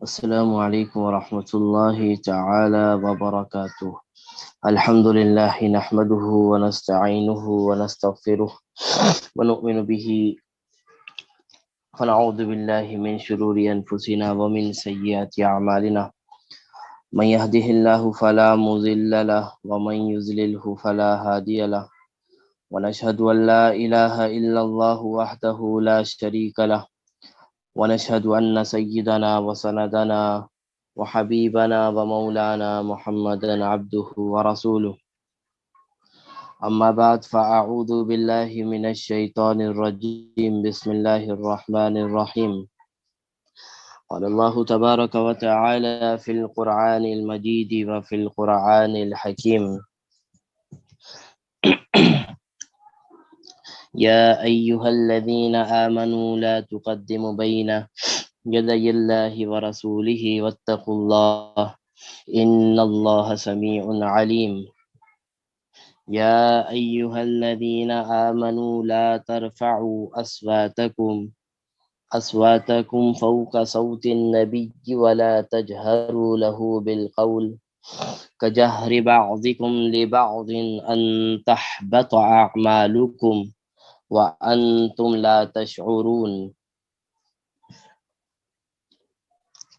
السلام عليكم ورحمة الله تعالى وبركاته. الحمد لله نحمده ونستعينه ونستغفره ونؤمن به ونعوذ بالله من شرور أنفسنا ومن سيئات أعمالنا. من يهده الله فلا مضل له ومن يضلله فلا هادي له، ونشهد أن لا إله إلا الله وحده لا شريك له، ونشهد أن سيدنا وسندنا وحبيبنا ومولانا محمدا عبده ورسوله. أما بعد فأعوذ بالله من الشيطان الرجيم. بسم الله الرحمن الرحيم. قال الله تبارك وتعالى في القرآن المجيد وفي القرآن الحكيم: يا أيها الذين آمنوا لا تقدموا بين يدي الله ورسوله واتقوا الله إن الله سميع عليم. يا أيها الذين آمنوا لا ترفعوا أصواتكم فوق صوت النبي ولا تجهروا له بالقول كجهر بعضكم لبعض أن تحبط أعمالكم وأنتم لا تشعرون.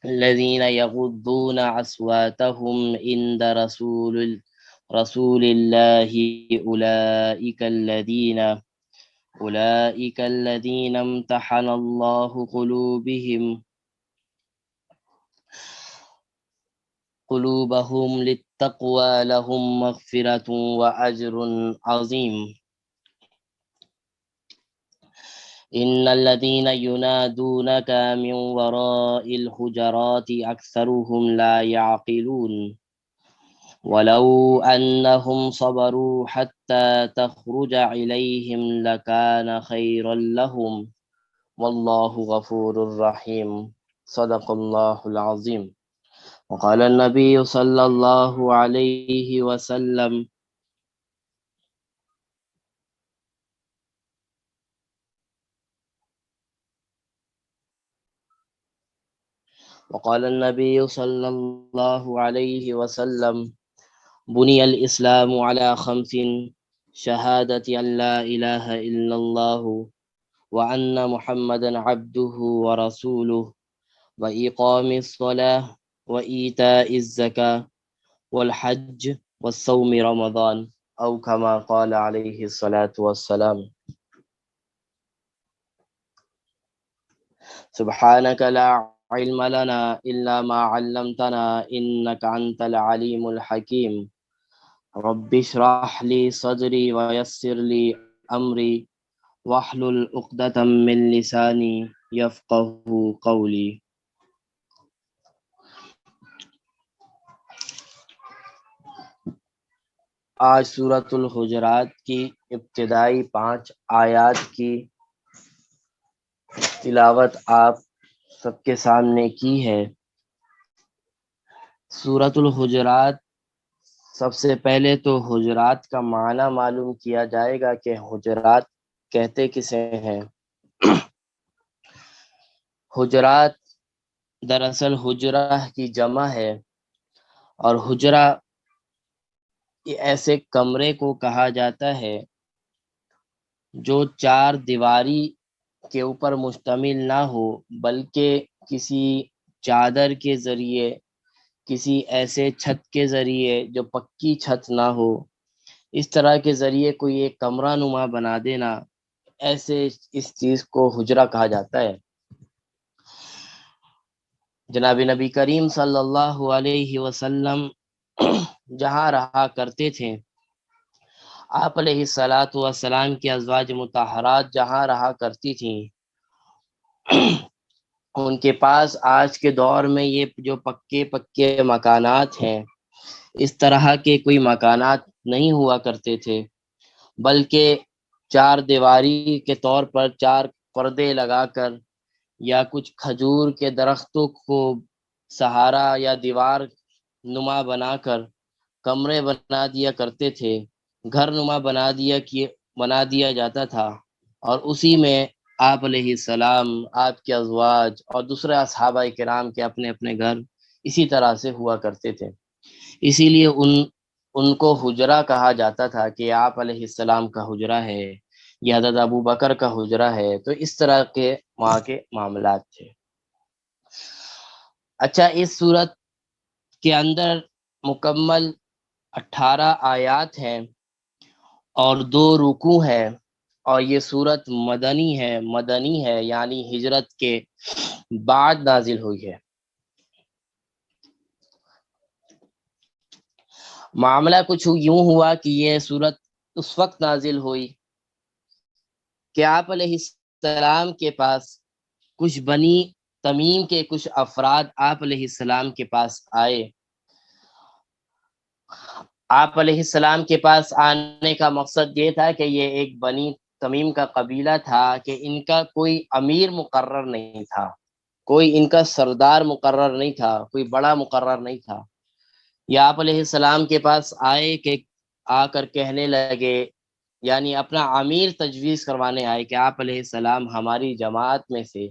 الذين يغضون أصواتهم عند رسول الله أولئك الذين امتحن الله قلوبهم للتقوى لهم مغفرة وأجر عظيم. إن الذين ينادونك من وراء الحجرات أكثرهم لا يعقلون ولو أنهم صبروا حتى تخرج إليهم لكان خيرا لهم والله غفور رحيم. صدق الله العظيم. وقال النبي صلى الله عليه وسلم: وقال النبي صلى الله عليه وسلم: بني الإسلام على 5: شهادة أن لا إله إلا الله وأن محمدا عبده ورسوله وإقام الصلاة وإيتاء الزكاة والحج والصوم رمضان أو كما قال عليه الصلاة والسلام. سبحانك لا علم لنا إلا ما علمتنا إنك أنت العليم الحكيم. رب اشرح لي صدري ويسر لي أمري واحلل عقدة من لساني يفقه قولي. آج سورۃ الحجرات کی ابتدائی 5 آیات کی تلاوت آپ سب کے سامنے کی ہے۔ سورۃ الحجرات، سب سے پہلے تو حجرات کا معنی معلوم کیا جائے گا کہ حجرات کہتے کسے ہیں۔ حجرات دراصل حجرہ کی جمع ہے، اور حجرہ ایسے کمرے کو کہا جاتا ہے جو 4 دیواری کے اوپر مشتمل نہ ہو، بلکہ کسی چادر کے ذریعے، کسی ایسے چھت کے ذریعے جو پکی چھت نہ ہو، اس طرح کے ذریعے کوئی ایک کمرہ نما بنا دینا، ایسے اس چیز کو حجرہ کہا جاتا ہے۔ جناب نبی کریم صلی اللہ علیہ وسلم جہاں رہا کرتے تھے، آپ علیہ الصلاۃ والسلام کی ازواج مطہرات جہاں رہا کرتی تھیں، ان کے پاس آج کے دور میں یہ جو پکے مکانات ہیں، اس طرح کے کوئی مکانات نہیں ہوا کرتے تھے، بلکہ 4 دیواری کے طور پر 4 پردے لگا کر یا کچھ کھجور کے درختوں کو سہارا یا دیوار نما بنا کر کمرے بنا دیا کرتے تھے، گھر نما بنا دیا جاتا تھا، اور اسی میں آپ علیہ السلام، آپ کے ازواج اور دوسرے اصحابہ کرام کے اپنے اپنے گھر اسی طرح سے ہوا کرتے تھے، اسی لیے ان کو حجرہ کہا جاتا تھا کہ آپ علیہ السلام کا حجرہ ہے یا حضرت ابو بکر کا حجرہ ہے، تو اس طرح کے وہاں کے معاملات تھے۔ اچھا، اس صورت کے اندر مکمل 18 آیات ہیں اور 2 رکوع ہے، اور یہ صورت مدنی ہے یعنی ہجرت کے بعد نازل ہوئی ہے۔ معاملہ کچھ یوں ہوا کہ یہ صورت اس وقت نازل ہوئی کہ آپ علیہ السلام کے پاس کچھ بنی تمیم کے کچھ افراد آپ علیہ السلام کے پاس آئے۔ آپ علیہ السلام کے پاس آنے کا مقصد یہ تھا کہ یہ ایک بنی تمیم کا قبیلہ تھا کہ ان کا کوئی امیر مقرر نہیں تھا، کوئی ان کا سردار مقرر نہیں تھا، کوئی بڑا مقرر نہیں تھا۔ یا آپ علیہ السلام کے پاس آئے کہ آ کر کہنے لگے، یعنی اپنا امیر تجویز کروانے آئے کہ آپ علیہ السلام ہماری جماعت میں سے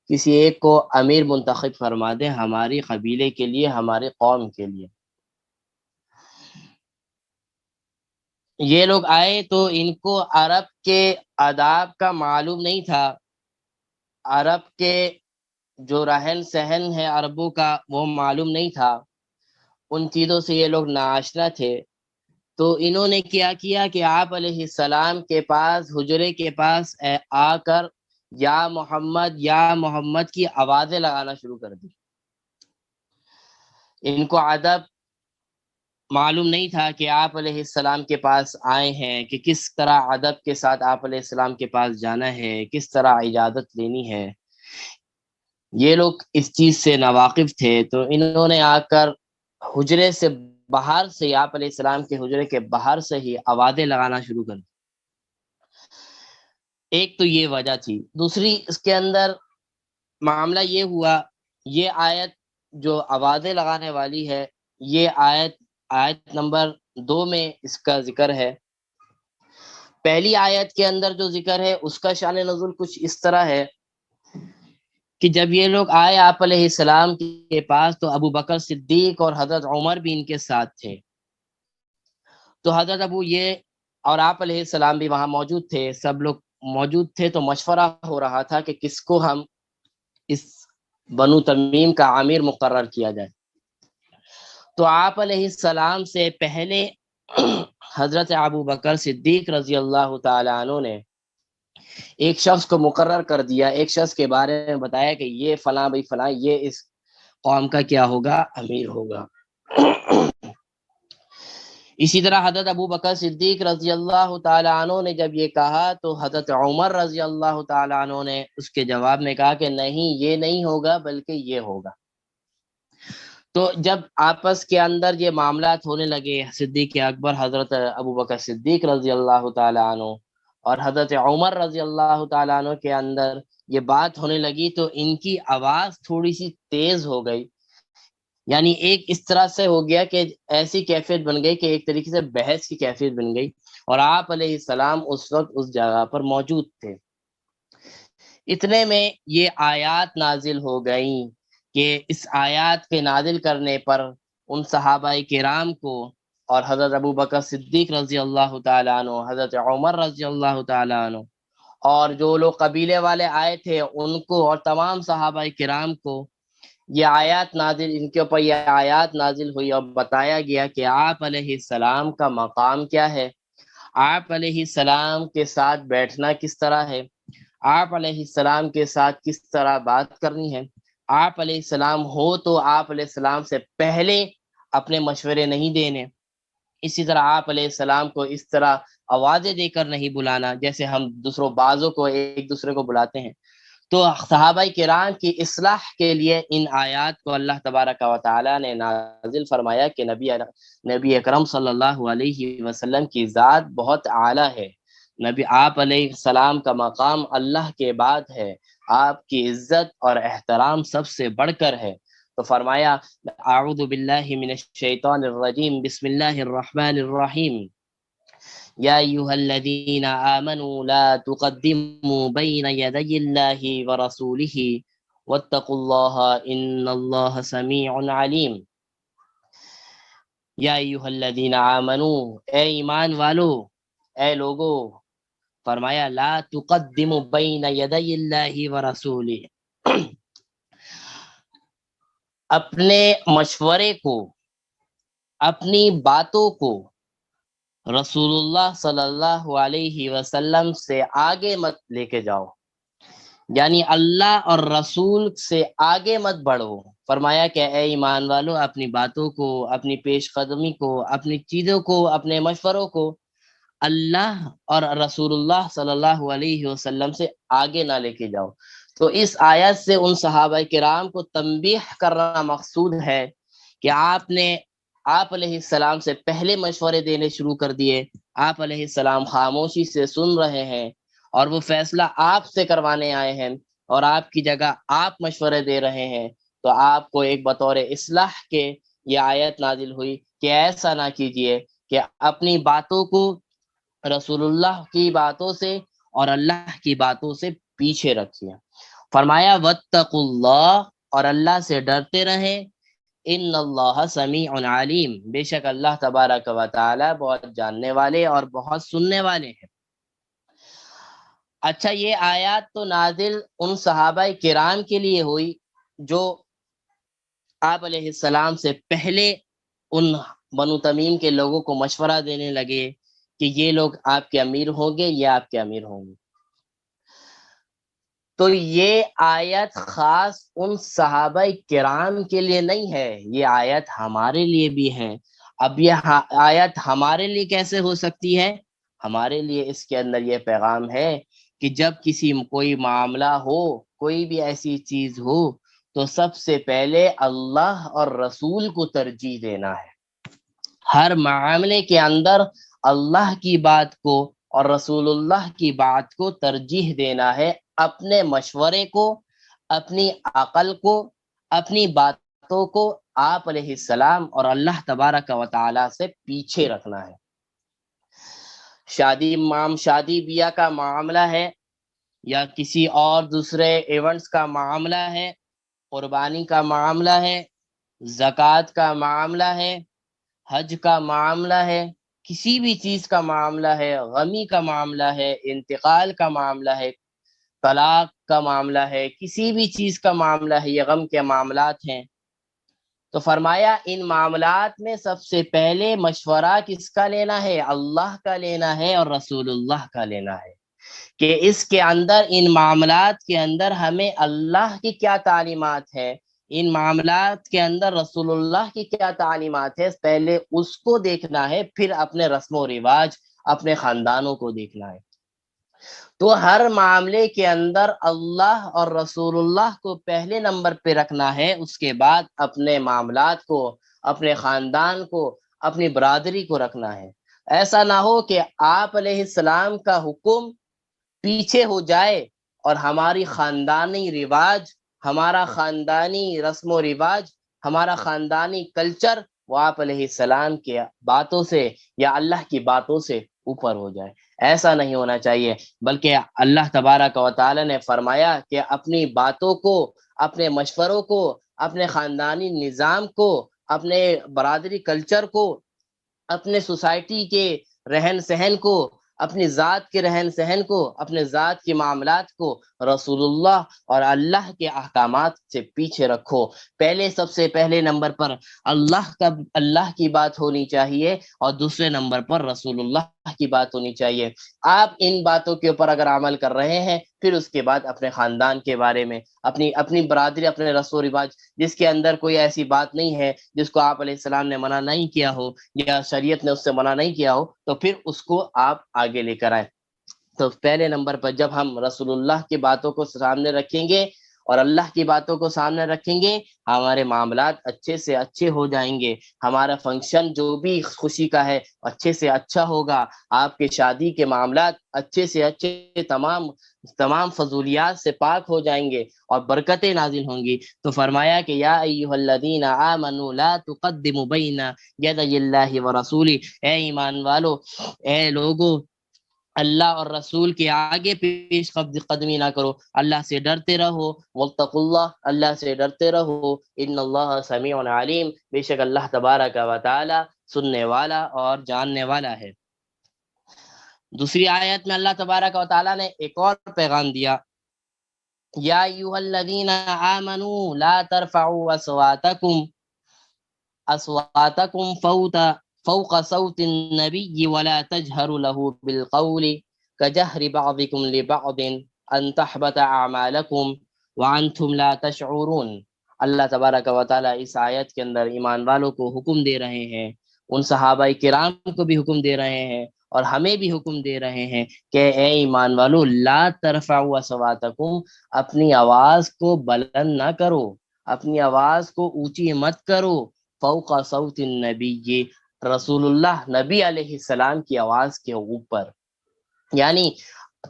کسی ایک کو امیر منتخب فرما دیں ہماری قبیلے کے لیے، ہمارے قوم کے لیے۔ یہ لوگ آئے تو ان کو عرب کے آداب کا معلوم نہیں تھا، عرب کے جو رہن سہن ہے عربوں کا وہ معلوم نہیں تھا، ان چیزوں سے یہ لوگ ناآشنا تھے۔ تو انہوں نے کیا کیا کہ آپ علیہ السلام کے پاس، حجرے کے پاس آ کر یا محمد کی آوازیں لگانا شروع کر دی۔ ان کو ادب معلوم نہیں تھا کہ آپ علیہ السلام کے پاس آئے ہیں، کہ کس طرح ادب کے ساتھ آپ علیہ السلام کے پاس جانا ہے، کس طرح اجازت لینی ہے۔ یہ لوگ اس چیز سے ناواقف تھے، تو انہوں نے آ کر حجرے سے باہر سے، آپ علیہ السلام کے حجرے کے باہر سے ہی آوازیں لگانا شروع کر دی۔ ایک تو یہ وجہ تھی۔ دوسری، اس کے اندر معاملہ یہ ہوا، یہ آیت جو آوازیں لگانے والی ہے، یہ آیت نمبر 2 میں اس کا ذکر ہے۔ پہلی آیت کے اندر جو ذکر ہے اس کا شان نزول کچھ اس طرح ہے کہ جب یہ لوگ آئے آپ علیہ السلام کے پاس تو ابو بکر صدیق اور حضرت عمر بھی ان کے ساتھ تھے۔ تو حضرت ابو یہ اور آپ علیہ السلام بھی وہاں موجود تھے، سب لوگ موجود تھے، تو مشورہ ہو رہا تھا کہ کس کو ہم اس بنو تمیم کا امیر مقرر کیا جائے۔ تو آپ علیہ السلام سے پہلے حضرت ابو بکر صدیق رضی اللہ تعالی عنہ نے ایک شخص کو مقرر کر دیا، ایک شخص کے بارے میں بتایا کہ یہ فلاں بھائی فلاں، یہ اس قوم کا کیا ہوگا، امیر ہوگا۔ اسی طرح حضرت ابو بکر صدیق رضی اللہ تعالی عنہ نے جب یہ کہا تو حضرت عمر رضی اللہ تعالی عنہ نے اس کے جواب میں کہا کہ نہیں، یہ نہیں ہوگا بلکہ یہ ہوگا۔ تو جب آپس کے اندر یہ معاملات ہونے لگے، صدیق اکبر حضرت ابو بکر صدیق رضی اللہ تعالی عنہ اور حضرت عمر رضی اللہ تعالی عنہ کے اندر یہ بات ہونے لگی، تو ان کی آواز تھوڑی سی تیز ہو گئی، یعنی ایک اس طرح سے ہو گیا کہ ایسی کیفیت بن گئی کہ ایک طریقے سے بحث کی کیفیت بن گئی، اور آپ علیہ السلام اس وقت اس جگہ پر موجود تھے۔ اتنے میں یہ آیات نازل ہو گئیں کہ اس آیات کے نازل کرنے پر ان صحابہ کرام کو اور حضرت ابو بکر صدیق رضی اللہ تعالیٰ عنہ، حضرت عمر رضی اللہ تعالیٰ عنہ اور جو لوگ قبیلے والے آئے تھے ان کو اور تمام صحابہ کرام کو یہ آیات نازل، ان کے اوپر یہ آیات نازل ہوئی اور بتایا گیا کہ آپ علیہ السلام کا مقام کیا ہے، آپ علیہ السلام کے ساتھ بیٹھنا کس طرح ہے، آپ علیہ السلام کے ساتھ کس طرح بات کرنی ہے۔ آپ علیہ السلام ہو تو آپ علیہ السلام سے پہلے اپنے مشورے نہیں دینے، اسی طرح آپ علیہ السلام کو اس طرح آوازیں دے کر نہیں بلانا جیسے ہم دوسروں بعضوں کو ایک دوسرے کو بلاتے ہیں۔ تو صحابہ کرام کی اصلاح کے لیے ان آیات کو اللہ تبارک و تعالی نے نازل فرمایا کہ نبی اکرم صلی اللہ علیہ وسلم کی ذات بہت اعلیٰ ہے، نبی آپ علیہ السلام کا مقام اللہ کے بعد ہے، آپ کی عزت اور احترام سب سے بڑھ کر ہے۔ تو فرمایا اعوذ باللہ من الشیطان الرجیم بسم اللہ الرحمن الرحیم، یا ایھا الذین آمنوا لا تقدموا بین یدی اللہ ورسولہ واتقوا اللہ ان اللہ سمیع علیم۔ یا ایھا الذین آمنوا، اے ایمان والو، اے لوگو، فرمایا لا تقدموا بین یدی اللہ ورسولہ، اپنے مشورے کو، اپنی باتوں کو رسول اللہ صلی اللہ علیہ وسلم سے آگے مت لے کے جاؤ، یعنی اللہ اور رسول سے آگے مت بڑھو۔ فرمایا کہ اے ایمان والو، اپنی باتوں کو، اپنی پیش قدمی کو، اپنی چیزوں کو، اپنے مشوروں کو اللہ اور رسول اللہ صلی اللہ علیہ وسلم سے آگے نہ لے کے جاؤ۔ تو اس آیت سے ان صحابہ کرام کو تنبیہ کرنا مقصود ہے کہ آپ علیہ السلام سے پہلے مشورے دینے شروع کر دیے، آپ علیہ السلام خاموشی سے سن رہے ہیں اور وہ فیصلہ آپ سے کروانے آئے ہیں، اور آپ کی جگہ آپ مشورے دے رہے ہیں، تو آپ کو ایک بطور اصلاح کے یہ آیت نازل ہوئی کہ ایسا نہ کیجیے کہ اپنی باتوں کو رسول اللہ کی باتوں سے اور اللہ کی باتوں سے پیچھے رکھیے۔ فرمایا واتقوا اللہ، اور اللہ سے ڈرتے رہیں، ان اللہ سمیع علیم، بے شک اللہ تبارک و تعالی بہت جاننے والے اور بہت سننے والے ہیں۔ اچھا، یہ آیات تو نازل ان صحابہ کرام کے لیے ہوئی جو آپ علیہ السلام سے پہلے ان بنو تمیم کے لوگوں کو مشورہ دینے لگے کہ یہ لوگ آپ کے امیر ہوں گے یا آپ کے امیر ہوں گے۔ تو یہ آیت خاص ان صحابہ کرام کے لیے نہیں ہے، یہ آیت ہمارے لیے بھی ہے۔ اب یہ آیت ہمارے لیے کیسے ہو سکتی ہے؟ ہمارے لیے اس کے اندر یہ پیغام ہے کہ جب کوئی معاملہ ہو، کوئی بھی ایسی چیز ہو، تو سب سے پہلے اللہ اور رسول کو ترجیح دینا ہے۔ ہر معاملے کے اندر اللہ کی بات کو اور رسول اللہ کی بات کو ترجیح دینا ہے، اپنے مشورے کو، اپنی عقل کو، اپنی باتوں کو آپ علیہ السلام اور اللہ تبارک و تعالی سے پیچھے رکھنا ہے۔ شادی بیاہ کا معاملہ ہے، یا کسی اور دوسرے ایونٹس کا معاملہ ہے، قربانی کا معاملہ ہے، زکوٰۃ کا معاملہ ہے، حج کا معاملہ ہے، کسی بھی چیز کا معاملہ ہے، غمی کا معاملہ ہے، انتقال کا معاملہ ہے، طلاق کا معاملہ ہے، کسی بھی چیز کا معاملہ ہے، یہ غم کے معاملات ہیں۔ تو فرمایا ان معاملات میں سب سے پہلے مشورہ کس کا لینا ہے؟ اللہ کا لینا ہے اور رسول اللہ کا لینا ہے، کہ اس کے اندر، ان معاملات کے اندر ہمیں اللہ کی کیا تعلیمات ہے، ان معاملات کے اندر رسول اللہ کی کیا تعلیمات ہے، پہلے اس کو دیکھنا ہے، پھر اپنے رسم و رواج، اپنے خاندانوں کو دیکھنا ہے۔ تو ہر معاملے کے اندر اللہ اور رسول اللہ کو پہلے نمبر پہ رکھنا ہے، اس کے بعد اپنے معاملات کو، اپنے خاندان کو، اپنی برادری کو رکھنا ہے۔ ایسا نہ ہو کہ آپ علیہ السلام کا حکم پیچھے ہو جائے اور ہماری خاندانی رواج، ہمارا خاندانی رسم و رواج، ہمارا خاندانی کلچر وہ آپ علیہ السلام کی باتوں سے یا اللہ کی باتوں سے اوپر ہو جائے۔ ایسا نہیں ہونا چاہیے، بلکہ اللہ تبارک و تعالی نے فرمایا کہ اپنی باتوں کو، اپنے مشوروں کو، اپنے خاندانی نظام کو، اپنے برادری کلچر کو، اپنے سوسائٹی کے رہن سہن کو، اپنی ذات کے رہن سہن کو، اپنے ذات کے معاملات کو رسول اللہ اور اللہ کے احکامات سے پیچھے رکھو۔ پہلے، سب سے پہلے نمبر پر اللہ کی بات ہونی چاہیے، اور دوسرے نمبر پر رسول اللہ کی بات ہونی چاہیے۔ آپ ان باتوں کے اوپر اگر عمل کر رہے ہیں، پھر اس کے بعد اپنے خاندان کے بارے میں، اپنی برادری، اپنے رسم و رواج، جس کے اندر کوئی ایسی بات نہیں ہے جس کو آپ علیہ السلام نے منع نہیں کیا ہو یا شریعت نے اس سے منع نہیں کیا ہو، تو پھر اس کو آپ آگے لے کر آئیں۔ تو پہلے نمبر پر جب ہم رسول اللہ کی باتوں کو سامنے رکھیں گے اور اللہ کی باتوں کو سامنے رکھیں گے، ہمارے معاملات اچھے سے اچھے ہو جائیں گے، ہمارا فنکشن جو بھی خوشی کا ہے اچھے سے اچھا ہوگا، آپ کے شادی کے معاملات اچھے سے اچھے، تمام فضولیات سے پاک ہو جائیں گے اور برکتیں نازل ہوں گی۔ تو فرمایا کہ یا ایھا الذین آمنوا لا تقدموا بین یدی اللہ ورسولہ، اے ایمان والو، اے لوگو، اللہ اور رسول کے آگے پیش قدمی نہ کرو، اللہ سے ڈرتے رہو، واتقوا اللہ، اللہ سے ڈرتے رہو، ان اللہ سمیع علیم، بے شک اللہ تبارک و تعالی سننے والا اور جاننے والا ہے۔ دوسری آیت میں اللہ تبارک و تعالی نے ایک اور پیغام دیا، یا ایھا الذین آمنوا لا ترفعوا اصواتکم فوق صوت النبی ولا تجهروا له بالقول كجهر بعضكم لبعض ان تحبط اعمالکم وانتم لا تشعرون۔ اللہ تبارک و تعالی اس آیت کے اندر ایمان والوں کو حکم دے رہے ہیں، ان صحابہ کرام کو بھی حکم دے رہے ہیں اور ہمیں بھی حکم دے رہے ہیں کہ اے ایمان والو، لا ترفعوا اصواتکم، اپنی آواز کو بلند نہ کرو، اپنی آواز کو اونچی مت کرو، فوق صوت النبی، رسول اللہ نبی علیہ السلام کی آواز کے اوپر، یعنی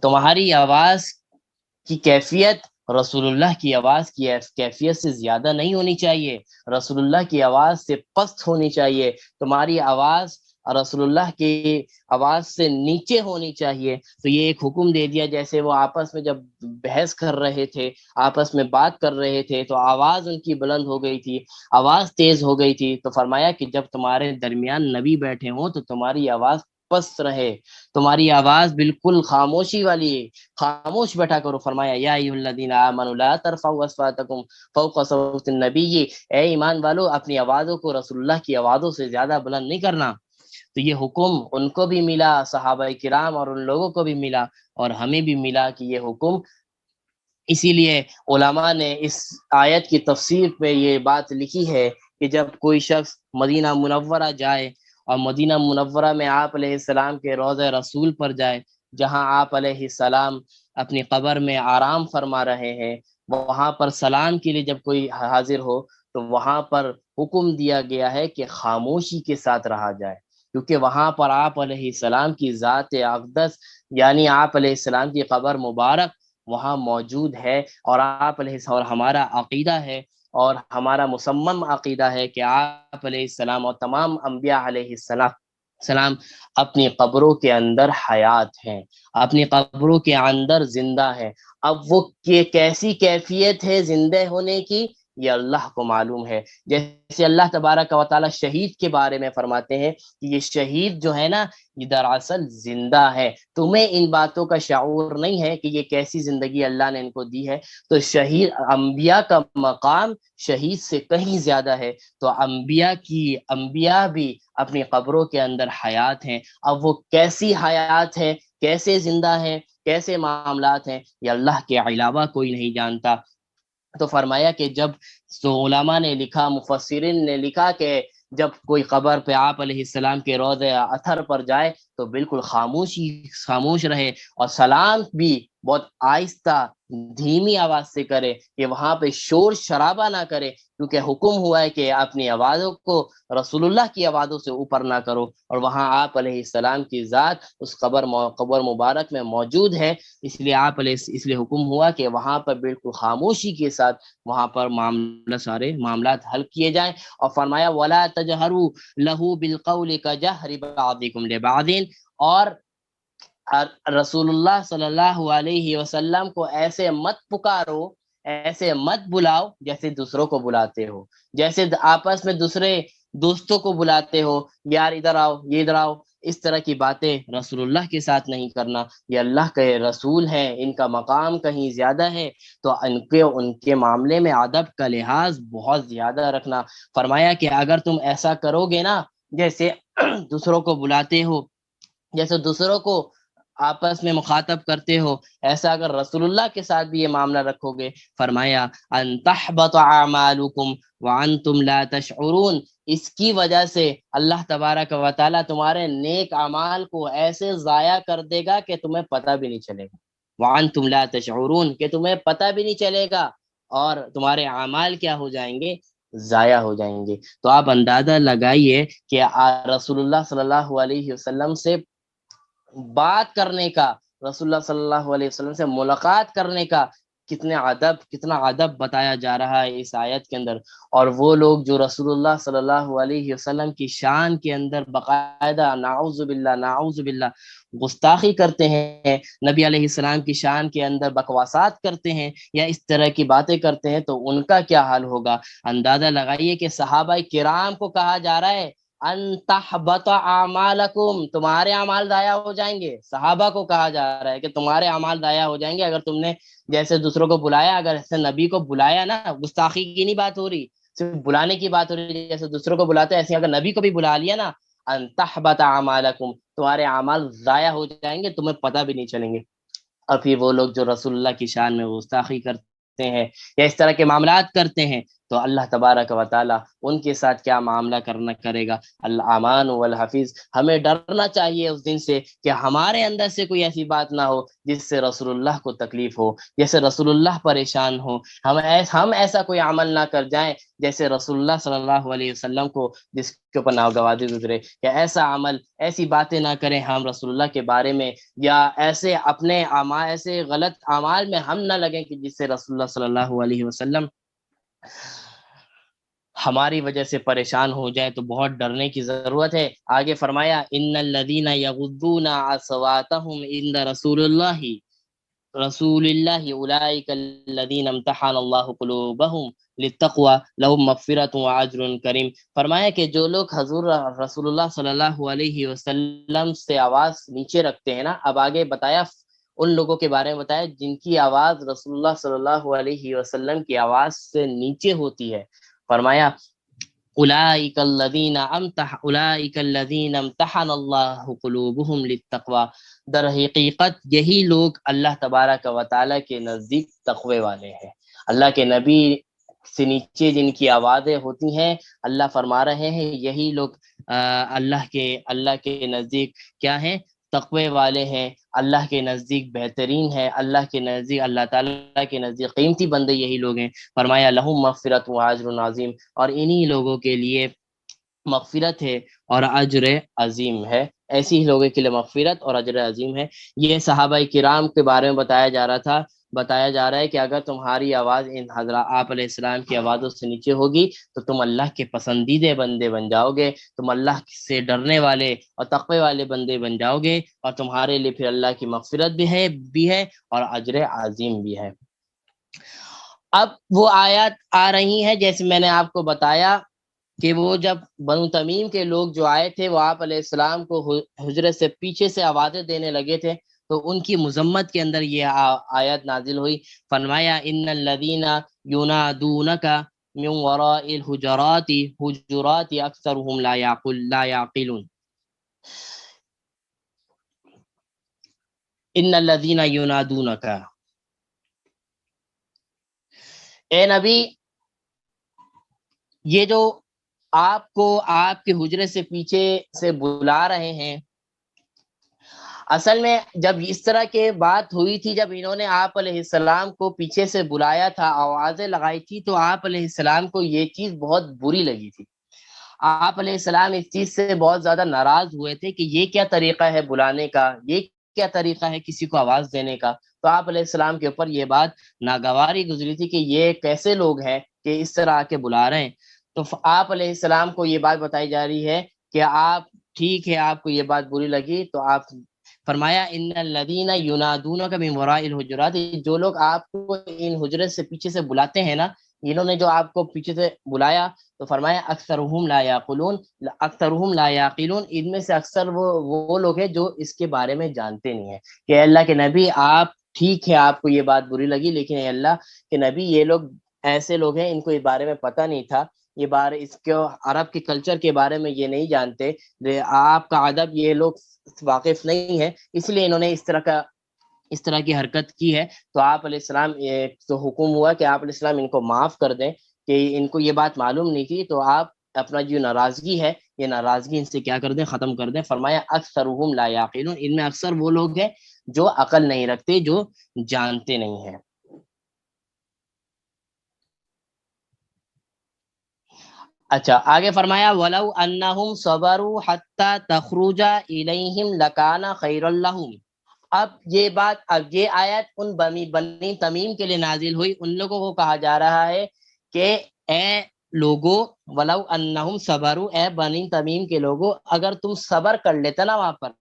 تمہاری آواز کی کیفیت رسول اللہ کی آواز کی کیفیت سے زیادہ نہیں ہونی چاہیے، رسول اللہ کی آواز سے پست ہونی چاہیے، تمہاری آواز رسول اللہ کی آواز سے نیچے ہونی چاہیے۔ تو یہ ایک حکم دے دیا، جیسے وہ آپس میں جب بحث کر رہے تھے، آپس میں بات کر رہے تھے تو آواز ان کی بلند ہو گئی تھی، آواز تیز ہو گئی تھی، تو فرمایا کہ جب تمہارے درمیان نبی بیٹھے ہوں تو تمہاری آواز پست رہے، تمہاری آواز بالکل خاموشی والی، خاموش بیٹھا کرو۔ فرمایا یا ایھا الذین آمنوا لا ترفعوا اصواتکم فوق صوت النبی، اے ایمان والو، اپنی آوازوں کو رسول اللہ کی آوازوں سے زیادہ بلند نہیں کرنا۔ تو یہ حکم ان کو بھی ملا، صحابہ کرام اور ان لوگوں کو بھی ملا، اور ہمیں بھی ملا کہ یہ حکم، اسی لیے علماء نے اس آیت کی تفسیر پہ یہ بات لکھی ہے کہ جب کوئی شخص مدینہ منورہ جائے اور مدینہ منورہ میں آپ علیہ السلام کے روضہ رسول پر جائے، جہاں آپ علیہ السلام اپنی قبر میں آرام فرما رہے ہیں، وہاں پر سلام کے لیے جب کوئی حاضر ہو تو وہاں پر حکم دیا گیا ہے کہ خاموشی کے ساتھ رہا جائے، کیونکہ وہاں پر آپ علیہ السلام کی ذات اقدس، یعنی آپ علیہ السلام کی قبر مبارک وہاں موجود ہے، اور آپ علیہ السلام، اور ہمارا عقیدہ ہے اور ہمارا مصمم عقیدہ ہے کہ آپ علیہ السلام اور تمام انبیاء علیہ السلام اپنی قبروں کے اندر حیات ہیں، اپنی قبروں کے اندر زندہ ہیں۔ اب وہ کیسی کیفیت ہے زندہ ہونے کی، یہ اللہ کو معلوم ہے۔ جیسے اللہ تبارک و تعالی شہید کے بارے میں فرماتے ہیں کہ یہ شہید جو ہے نا، یہ دراصل زندہ ہے، تمہیں ان باتوں کا شعور نہیں ہے کہ یہ کیسی زندگی اللہ نے ان کو دی ہے۔ تو شہید، انبیاء کا مقام شہید سے کہیں زیادہ ہے، تو انبیاء بھی اپنی قبروں کے اندر حیات ہیں۔ اب وہ کیسی حیات ہے، کیسے زندہ ہیں، کیسے معاملات ہیں، یہ اللہ کے علاوہ کوئی نہیں جانتا۔ تو فرمایا کہ جب علماء نے لکھا، مفسرین نے لکھا کہ جب کوئی قبر پہ آپ علیہ السلام کے روضہ اطہر پر جائے تو بالکل خاموش رہے، اور سلام بھی بہت آہستہ دھیمی آواز سے کرے، کہ وہاں پہ شور شرابہ نہ کرے، کیونکہ حکم ہوا ہے کہ اپنی آوازوں کو رسول اللہ کی آوازوں سے اوپر نہ کرو، اور وہاں آپ علیہ السلام کی ذات اس قبر مبارک میں موجود ہے، اس لیے حکم ہوا کہ وہاں پر بالکل خاموشی کے ساتھ وہاں پر سارے معاملات حل کیے جائیں۔ اور فرمایا وَلَا تَجْهَرُوا لَهُ بِالْقَوْلِ كَجَهْرِ بَعْضِكُمْ لِبَعْضٍ، اور رسول اللہ صلی اللہ علیہ وسلم کو ایسے مت پکارو، ایسے مت بلاؤ جیسے دوسروں کو بلاتے ہو، جیسے آپس میں دوسرے دوستوں کو بلاتے ہو، یار ادھر آؤ، یہ ادھر آؤ، اس طرح کی باتیں رسول اللہ کے ساتھ نہیں کرنا۔ یہ اللہ کے رسول ہیں، ان کا مقام کہیں زیادہ ہے، تو ان کے معاملے میں ادب کا لحاظ بہت زیادہ رکھنا۔ فرمایا کہ اگر تم ایسا کرو گے نا، جیسے دوسروں کو بلاتے ہو، جیسے دوسروں کو آپس میں مخاطب کرتے ہو، ایسا اگر رسول اللہ کے ساتھ بھی یہ معاملہ رکھو گے، فرمایا ان تحبط اعمالکم وانتم لا تشعرون، اس کی وجہ سے اللہ تبارک و تعالی تمہارے نیک اعمال کو ایسے ضائع کر دے گا کہ تمہیں پتہ بھی نہیں چلے گا، وانتم لا تشعرون، کہ تمہیں پتہ بھی نہیں چلے گا۔ اور تمہارے اعمال کیا ہو جائیں گے؟ ضائع ہو جائیں گے۔ تو آپ اندازہ لگائیے کہ رسول اللہ صلی اللہ علیہ وسلم سے بات کرنے کا، رسول اللہ صلی اللہ علیہ وسلم سے ملاقات کرنے کا کتنا ادب بتایا جا رہا ہے اس آیت کے اندر۔ اور وہ لوگ جو رسول اللہ صلی اللہ علیہ وسلم کی شان کے اندر باقاعدہ نعوذ باللہ گستاخی کرتے ہیں، نبی علیہ السلام کی شان کے اندر بکواسات کرتے ہیں یا اس طرح کی باتیں کرتے ہیں، تو ان کا کیا حال ہوگا؟ اندازہ لگائیے کہ صحابہ کرام کو کہا جا رہا ہے ان تحبط اعمالکم، تمہارے اعمال ضائع ہو جائیں گے۔ صحابہ کو کہا جا رہا ہے کہ تمہارے اعمال ضائع ہو جائیں گے اگر تم نے جیسے دوسروں کو بلایا، اگر ایسے نبی کو بلایا نا، گستاخی کی نہیں بات ہو رہی، صرف بلانے کی بات ہو رہی ہے، جیسے دوسروں کو بلاتے ہیں ایسے اگر نبی کو بھی بلا لیا نا، ان تحبط اعمالکم، تمہارے اعمال ضائع ہو جائیں گے، تمہیں پتہ بھی نہیں چلیں گے۔ اور پھر وہ لوگ جو رسول اللہ کی شان میں گستاخی کرتے ہیں یا اس طرح کے معاملات کرتے ہیں، تو اللہ تبارک و تعالی ان کے ساتھ کیا معاملہ کرے گا۔ الامان والحفیظ، ہمیں ڈرنا چاہیے اس دن سے کہ ہمارے اندر سے کوئی ایسی بات نہ ہو جس سے رسول اللہ کو تکلیف ہو، جیسے رسول اللہ پریشان ہو، ہم ایسا کوئی عمل نہ کر جائیں جیسے رسول اللہ صلی اللہ علیہ وسلم کو جس کے اوپر ناگواری گزرے، کہ ایسا عمل، ایسی باتیں نہ کریں ہم رسول اللہ کے بارے میں، یا ایسے غلط اعمال میں ہم نہ لگیں کہ جس سے رسول اللہ صلی اللہ علیہ وسلم ہماری وجہ سے پریشان ہو جائے۔ تو بہت ڈرنے کی ضرورت ہے۔ آگے فرمایا ان الذین یغضون اصواتهم عند رسول اللہ اولئک الذین امتحن اللہ قلوبهم للتقوى لهم مغفرۃ واجر کریم۔ فرمایا کہ جو لوگ حضور رسول اللہ صلی اللہ علیہ وسلم سے آواز نیچے رکھتے ہیں نا، اب آگے بتایا ان لوگوں کے بارے میں بتایا جن کی آواز رسول اللہ صلی اللہ علیہ وسلم کی آواز سے نیچے ہوتی ہے۔ فرمایا اولئک الذین امتحن اللہ قلوبهم للتقوى، در حقیقت یہی لوگ اللہ تبارک و تعالی کے نزدیک تقوی والے ہیں۔ اللہ کے نبی سے نیچے جن کی آوازیں ہوتی ہیں، اللہ فرما رہے ہیں یہی لوگ اللہ کے نزدیک کیا ہیں؟ تقوی والے ہیں، اللہ کے نزدیک بہترین ہے، اللہ کے نزدیک، اللہ تعالیٰ کے نزدیک قیمتی بندے یہی لوگ ہیں۔ فرمایا لہم مغفرۃ واجر عظیم، اور انہی لوگوں کے لیے مغفرت ہے اور اجر عظیم ہے، ایسی ہی لوگوں کے لیے مغفرت اور اجر عظیم ہے۔ یہ صحابہ کرام کے بارے میں بتایا جا رہا ہے کہ اگر تمہاری آواز ان حضرات آپ علیہ السلام کی آوازوں سے نیچے ہوگی تو تم اللہ کے پسندیدہ بندے بن جاؤ گے، تم اللہ سے ڈرنے والے اور تقوی والے بندے بن جاؤ گے، اور تمہارے لیے پھر اللہ کی مغفرت بھی ہے اور اجر عظیم بھی ہے۔ اب وہ آیات آ رہی ہیں جیسے میں نے آپ کو بتایا کہ وہ جب بنو تمیم کے لوگ جو آئے تھے وہ آپ علیہ السلام کو حجرے سے پیچھے سے آوازیں دینے لگے تھے، تو ان کی مذمت کے اندر یہ آیت نازل ہوئی۔ فرمایا ان الذین ینادونک من وراء الحجرات اکثرهم لا یعقلون، ان الذین ینادونک، اے نبی یہ جو آپ کو آپ کے حجرے سے پیچھے سے بلا رہے ہیں، اصل میں جب اس طرح کے بات ہوئی تھی، جب انہوں نے آپ علیہ السلام کو پیچھے سے بلایا تھا، آوازیں لگائی تھی، تو آپ علیہ السلام کو یہ چیز بہت بری لگی تھی۔ آپ علیہ السلام اس چیز سے بہت زیادہ ناراض ہوئے تھے کہ یہ کیا طریقہ ہے بلانے کا، یہ کیا طریقہ ہے کسی کو آواز دینے کا۔ تو آپ علیہ السلام کے اوپر یہ بات ناگواری گزری تھی کہ یہ کیسے لوگ ہیں کہ اس طرح آ کے بلا رہے ہیں۔ تو آپ علیہ السلام کو یہ بات بتائی جا رہی ہے کہ آپ ٹھیک ہے، آپ کو یہ بات بری لگی تو آپ فرمایا ان الذین ینادونک من وراء الحجرات، جو لوگ آپ کو ان حجرے سے پیچھے سے بلاتے ہیں نا، انہوں نے جو آپ کو پیچھے سے بلایا، تو فرمایا اکثرهم لا یعقلون، ان میں سے اکثر وہ لوگ ہیں جو اس کے بارے میں جانتے نہیں ہیں کہ اللہ کے نبی آپ ٹھیک ہے آپ کو یہ بات بری لگی، لیکن اے اللہ کے نبی یہ لوگ ایسے لوگ ہیں ان کو اس بارے میں پتہ نہیں تھا، یہ بارے اس کے عرب کے کلچر کے بارے میں یہ نہیں جانتے، آپ کا ادب یہ لوگ واقف نہیں ہے، اس لیے انہوں نے اس طرح کی حرکت کی ہے۔ تو آپ علیہ السلام تو حکم ہوا کہ آپ علیہ السلام ان کو معاف کر دیں کہ ان کو یہ بات معلوم نہیں تھی، تو آپ اپنا جو ناراضگی ہے یہ ناراضگی ان سے کیا کر دیں، ختم کر دیں۔ فرمایا اکثرهم لا یعقلون، ان میں اکثر وہ لوگ ہیں جو عقل نہیں رکھتے، جو جانتے نہیں ہیں۔ اچھا آگے فرمایا وَلَوْ أَنَّهُمْ صَبَرُوا حَتَّى تَخْرُجَ إِلَيْهِمْ لَكَانَ خَيْرًا لَهُمْ۔ اب یہ آیت ان بنی تمیم کے لیے نازل ہوئی، ان لوگوں کو کہا جا رہا ہے کہ اے لوگو، وَلَوْ أَنَّهُمْ صَبَرُوا، اے بنی تمیم کے لوگو، اگر تم صبر کر لیتے نا، وہاں پر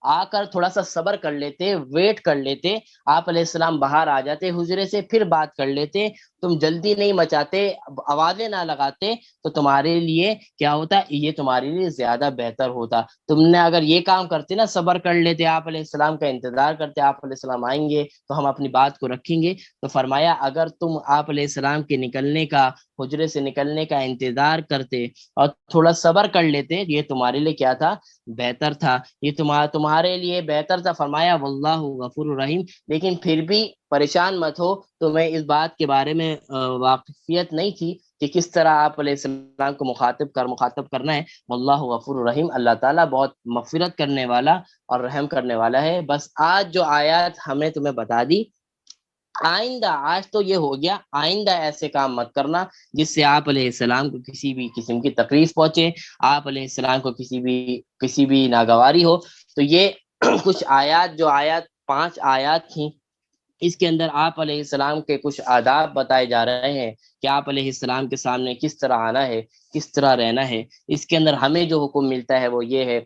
آ کر تھوڑا سا صبر کر لیتے، ویٹ کر لیتے، آپ علیہ السلام باہر آ جاتے حجرے سے، پھر بات کر لیتے، تم جلدی نہیں مچاتے، آوازیں نہ لگاتے، تو تمہارے لیے کیا ہوتا، یہ تمہارے لیے زیادہ بہتر ہوتا۔ تم نے اگر یہ کام کرتے نا، صبر کر لیتے، آپ علیہ السلام کا انتظار کرتے، آپ علیہ السلام آئیں گے تو ہم اپنی بات کو رکھیں گے، تو فرمایا اگر تم آپ علیہ السلام کے نکلنے کا، حجرے سے نکلنے کا انتظار کرتے اور تھوڑا صبر کر لیتے، یہ تمہارے لیے کیا تھا، بہتر تھا، یہ تمہارے لیے بہتر تھا۔ فرمایا واللہ غفور الرحیم، لیکن پھر بھی پریشان مت ہو، تمہیں اس بات کے بارے میں واقفیت نہیں تھی کہ کس طرح آپ علیہ السلام کو مخاطب کرنا ہے۔ واللہ غفور الرحیم، اللہ تعالیٰ بہت مغفرت کرنے والا اور رحم کرنے والا ہے۔ بس آج جو آیات ہم نے تمہیں بتا دی، آئندہ، آج تو یہ ہو گیا، آئندہ ایسے کام مت کرنا جس سے آپ علیہ السلام کو کسی بھی قسم کی تکلیف پہنچے، آپ علیہ السلام کو کسی بھی ناگواری ہو۔ تو یہ کچھ آیات، جو آیات 5 آیات تھیں، اس کے اندر آپ علیہ السلام کے کچھ آداب بتائے جا رہے ہیں کہ آپ علیہ السلام کے سامنے کس طرح آنا ہے، کس طرح رہنا ہے۔ اس کے اندر ہمیں جو حکم ملتا ہے وہ یہ ہے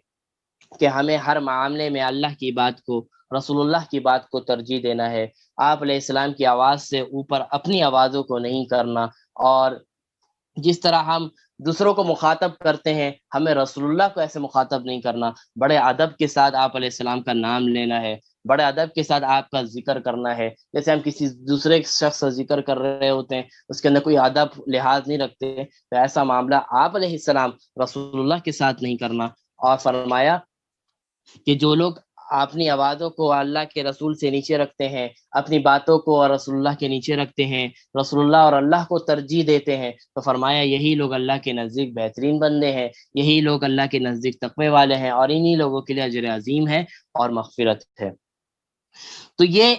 کہ ہمیں ہر معاملے میں اللہ کی بات کو، رسول اللہ کی بات کو ترجیح دینا ہے، آپ علیہ السلام کی آواز سے اوپر اپنی آوازوں کو نہیں کرنا، اور جس طرح ہم دوسروں کو مخاطب کرتے ہیں، ہمیں رسول اللہ کو ایسے مخاطب نہیں کرنا، بڑے ادب کے ساتھ آپ علیہ السلام کا نام لینا ہے، بڑے ادب کے ساتھ آپ کا ذکر کرنا ہے۔ جیسے ہم کسی دوسرے شخص کا ذکر کر رہے ہوتے ہیں، اس کے اندر کوئی ادب لحاظ نہیں رکھتے، تو ایسا معاملہ آپ علیہ السلام رسول اللہ کے ساتھ نہیں کرنا۔ اور فرمایا کہ جو لوگ اپنی آوازوں کو اللہ کے رسول سے نیچے رکھتے ہیں، اپنی باتوں کو اور رسول اللہ کے نیچے رکھتے ہیں، رسول اللہ اور اللہ کو ترجیح دیتے ہیں، تو فرمایا یہی لوگ اللہ کے نزدیک بہترین بندے ہیں، یہی لوگ اللہ کے نزدیک تقوی والے ہیں، اور انہی لوگوں کے لیے اجر عظیم ہے اور مغفرت ہے۔ تو یہ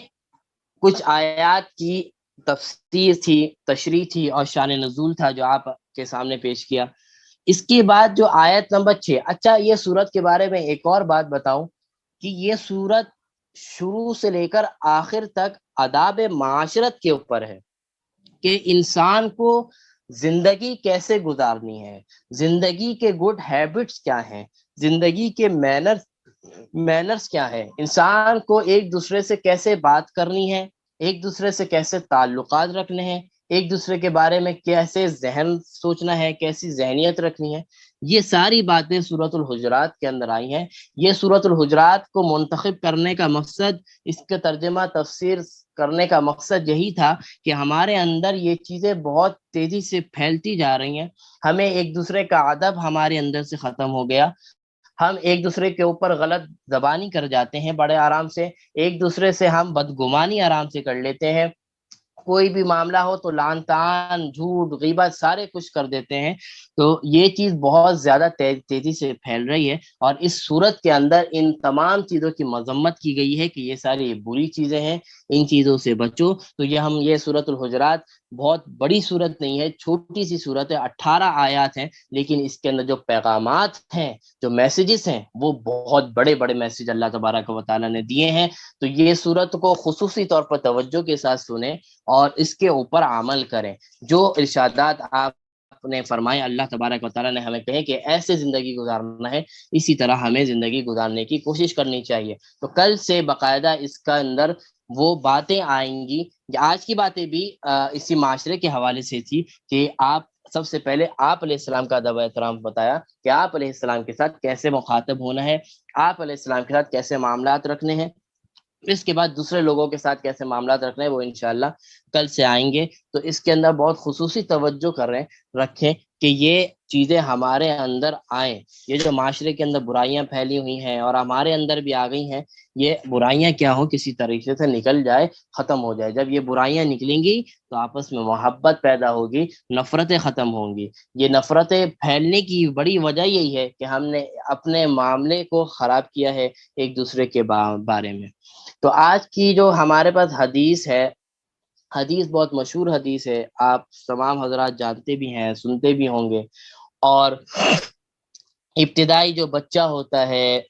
کچھ آیات کی تفسیر تھی، تشریح تھی اور شان نزول تھا جو آپ کے سامنے پیش کیا۔ اس کے بعد جو آیت نمبر 6، اچھا یہ سورت کے بارے میں ایک اور بات بتاؤں کہ یہ سورت شروع سے لے کر آخر تک آداب معاشرت کے اوپر ہے، کہ انسان کو زندگی کیسے گزارنی ہے، زندگی کے گڈ ہیبٹس کیا ہیں، زندگی کے مینرز کیا ہے، انسان کو ایک دوسرے سے کیسے بات کرنی ہے، ایک دوسرے سے کیسے تعلقات رکھنے ہیں، ایک دوسرے کے بارے میں کیسے ذہن سوچنا ہے، کیسی ذہنیت رکھنی ہے، یہ ساری باتیں سورۃ الحجرات کے اندر آئی ہیں۔ یہ سورۃ الحجرات کو منتخب کرنے کا مقصد، اس کا ترجمہ تفسیر کرنے کا مقصد یہی تھا کہ ہمارے اندر یہ چیزیں بہت تیزی سے پھیلتی جا رہی ہیں، ہمیں ایک دوسرے کا ادب ہمارے اندر سے ختم ہو گیا، ہم ایک دوسرے کے اوپر غلط زبانی کر جاتے ہیں بڑے آرام سے، ایک دوسرے سے ہم بدگمانی آرام سے کر لیتے ہیں، کوئی بھی معاملہ ہو تو لعن طعن، جھوٹ، غیبت، سارے کچھ کر دیتے ہیں۔ تو یہ چیز بہت زیادہ تیزی سے پھیل رہی ہے، اور اس صورت کے اندر ان تمام چیزوں کی مذمت کی گئی ہے کہ یہ ساری بری چیزیں ہیں، ان چیزوں سے بچو۔ تو یہ سورۃ الحجرات بہت بڑی صورت نہیں ہے، چھوٹی سی صورت ہے، 18 آیات ہیں، لیکن اس کے اندر جو پیغامات ہیں، جو میسیجز ہیں، وہ بہت بڑے بڑے میسیج اللہ تبارک و تعالیٰ نے دیے ہیں۔ تو یہ صورت کو خصوصی طور پر توجہ کے ساتھ سنیں اور اس کے اوپر عمل کریں۔ جو ارشادات آپ نے فرمائے، اللہ تبارک و تعالیٰ نے ہمیں کہے کہ ایسے زندگی گزارنا ہے، اسی طرح ہمیں زندگی گزارنے کی کوشش کرنی چاہیے۔ تو کل سے باقاعدہ اس کا اندر وہ باتیں آئیں گی، آج کی باتیں بھی اسی معاشرے کے حوالے سے تھی کہ آپ سب سے پہلے آپ علیہ السلام کا ادب و احترام بتایا کہ آپ علیہ السلام کے ساتھ کیسے مخاطب ہونا ہے، آپ علیہ السلام کے ساتھ کیسے معاملات رکھنے ہیں، اس کے بعد دوسرے لوگوں کے ساتھ کیسے معاملات رکھنے ہیں، وہ انشاءاللہ کل سے آئیں گے۔ تو اس کے اندر بہت خصوصی توجہ رکھیں کہ یہ چیزیں ہمارے اندر آئیں، یہ جو معاشرے کے اندر برائیاں پھیلی ہوئی ہیں اور ہمارے اندر بھی آ گئی ہیں، یہ برائیاں کیا ہوں، کسی طریقے سے نکل جائے، ختم ہو جائے۔ جب یہ برائیاں نکلیں گی تو آپس میں محبت پیدا ہوگی، نفرتیں ختم ہوں گی۔ یہ نفرتیں پھیلنے کی بڑی وجہ یہی ہے کہ ہم نے اپنے معاملے کو خراب کیا ہے ایک دوسرے کے بارے میں۔ تو آج کی جو ہمارے پاس حدیث ہے، حدیث بہت مشہور حدیث ہے، آپ تمام حضرات جانتے بھی ہیں، سنتے بھی ہوں گے۔ اور ابتدائی جو بچہ ہوتا ہے